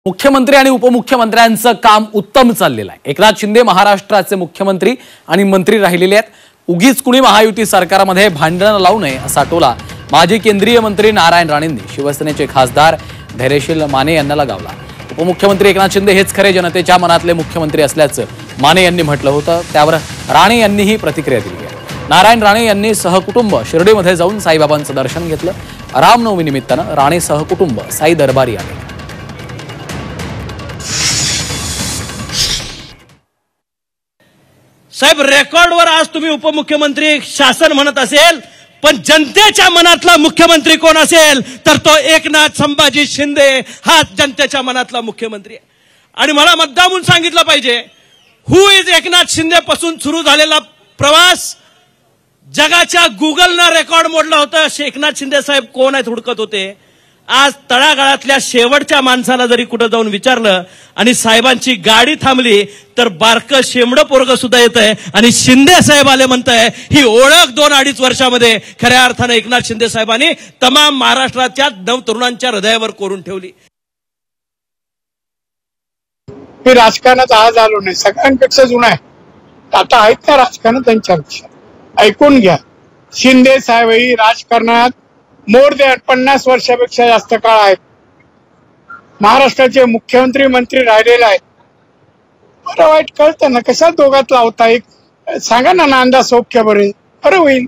मुख्यमंत्री आणि उपमुख्यमंत्र्यांचं काम उत्तम चाललेलं आहे। एकनाथ शिंदे महाराष्ट्राचे मुख्यमंत्री आणि मंत्री राहिलेले आहेत। उगीच कुणी महायुती सरकारमध्ये भांडण लावू नये असा टोला माजी केंद्रीय मंत्री नारायण राणेंनी शिवसेनेचे खासदार धैर्यशील माने यांना लगावला। उपमुख्यमंत्री एकनाथ शिंदे हेच खरे जनतेच्या मनातले मुख्यमंत्री असल्याचं माने यांनी म्हटलं होतं। त्यावर राणे यांनीही प्रतिक्रिया दिली आहे। नारायण राणे यांनी सहकुटुंब शिर्डीमध्ये जाऊन साईबाबांचं दर्शन घेतलं। रामनवमी निमित्तानं राणे सहकुटुंब साई दरबारी आले। साहेब, रेकॉर्डवर आज तुम्ही उपमुख्यमंत्री शासन म्हणत असेल, पण जनतेच्या मनातला मुख्यमंत्री कोण असेल तर तो एकनाथ संभाजी शिंदे हा जनतेच्या मनातला मुख्यमंत्री आहे। आणि मला मुद्दामून सांगितलं पाहिजे, हु इज एकनाथ शिंदे पासून सुरू झालेला प्रवास जगाच्या गुगलनं रेकॉर्ड मोडलं होतं। एकनाथ शिंदे साहेब कोण आहेत हुडकत होते। आज तळागाळातल्या शेवटच्या माणसाला जरी कुठं जाऊन विचारलं आणि साहेबांची गाडी थांबली तर बारकं शेमडं पोरगं सुद्धा येतंय आणि शिंदे साहेब आले म्हणताय। ही ओळख 2-2.5 वर्षामध्ये खऱ्या अर्थाने एकनाथ शिंदे साहेबांनी तमाम महाराष्ट्राच्या नवतरुणांच्या हृदयावर कोरून ठेवली। हे राजकारणात आज आलो नाही, सगळ्यांपेक्षा जुना आहे। आता आहेत का राजकारण त्यांच्यापेक्षा? ऐकून घ्या, शिंदे साहेबही राजकारणात मोर दॅन 50 वर्षापेक्षा जास्त काळ आहेत। महाराष्ट्राचे मुख्यमंत्री मंत्री राहिलेले आहेत। बरं वाईट कळतं ना, कशा दोघात लावता? एक सांगा ना, नांदा सौख्य बरे बरं होईल।